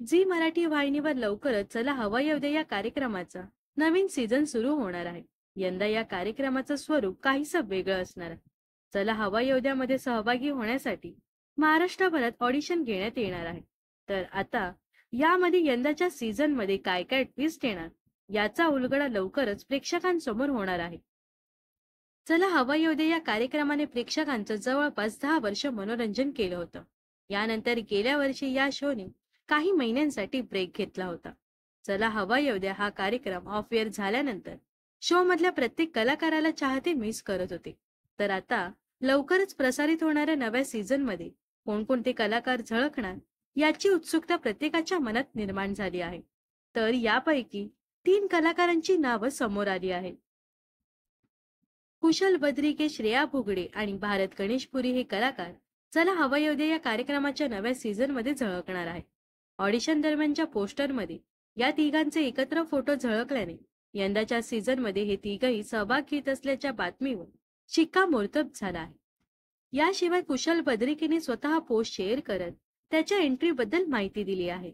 Zee Marathi वाहिनीवर लवकरच चला हवा येऊ दे या कार्यक्रमाचा नवीन सीझन सुरू होणार आहे. यंदा या कार्यक्रमाचं स्वरूप काहीसं वेगळं असणार आहे. चला हवा येऊ द्यामध्ये सहभागी होण्यासाठी महाराष्ट्रभरात ऑडिशन घेण्यात येणार आहे. तर आता यामध्ये यंदाच्या सीझन मध्ये काय काय ट्विस्ट येणार याचा उलगडा लवकरच प्रेक्षकांसमोर होणार आहे. चला हवा येऊ दे या कार्यक्रमाने प्रेक्षकांचं जवळपास 10 वर्ष मनोरंजन केलं होतं. यानंतर गेल्या वर्षी या शोने काही महिन्यांसाठी ब्रेक घेतला होता. चला हवा येऊ द्या हा कार्यक्रम ऑफ एअर झाल्यानंतर शो मधल्या प्रत्येक कलाकाराला चाहते मिस करत होते. तर आता लवकरच प्रसारित होणाऱ्या नव्या सीझन मध्ये कोणकोणते कलाकार झळकणार याची उत्सुकता प्रत्येकाच्या मनात निर्माण झाली आहे. तर यापैकी 3 कलाकारांची नावं समोर आली आहेत. कुशल बद्रिके, श्रेया भोगडे आणि भारत गणेशपुरी हे कलाकार चला हवा येऊ दे या कार्यक्रमाच्या नव्या सीझन मध्ये झळकणार आहे. ऑडिशन दरम्यानच्या पोस्टरमध्ये या तिघांचे एकत्र फोटो झळकल्याने यंदाच्या सीझन मध्ये हे तिघही सहभाग घेत असल्याच्या बातमीवर शिक्कामोर्तब झाला आहे. याशिवाय कुशल बद्रिकेने स्वतः पोस्ट शेअर करत त्याच्या एंट्री बद्दल माहिती दिली आहे.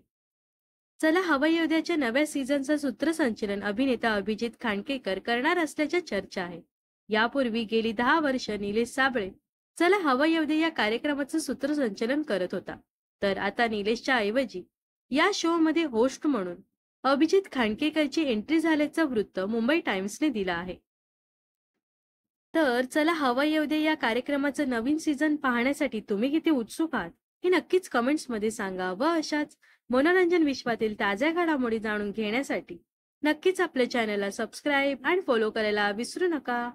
चला हवा येऊ द्याच्या नव्या सीझनचं सूत्रसंचलन अभिनेता अभिजित खांडकेकर करणार असल्याच्या चर्चा आहे. यापूर्वी गेली 10 वर्ष निलेश साबळे चला हवा येऊ दे या कार्यक्रमाचं सूत्रसंचलन करत होता. तर आता निलेशच्या ऐवजी या शो मध्ये होस्ट म्हणून अभिजित खांडकेकरची एंट्री झाल्याचं वृत्त मुंबई टाइम्सने दिलं आहे. तर चला हवा येऊ दे या कार्यक्रमाचं नवीन सीझन पाहण्यासाठी तुम्ही किती उत्सुक आहात हे नक्कीच कमेंट्स मध्ये सांगा. व अशाच मनोरंजन विश्वातील ताज्या घडामोडी जाणून घेण्यासाठी नक्कीच आपल्या चॅनलला सबस्क्राईब आणि फॉलो करायला विसरू नका.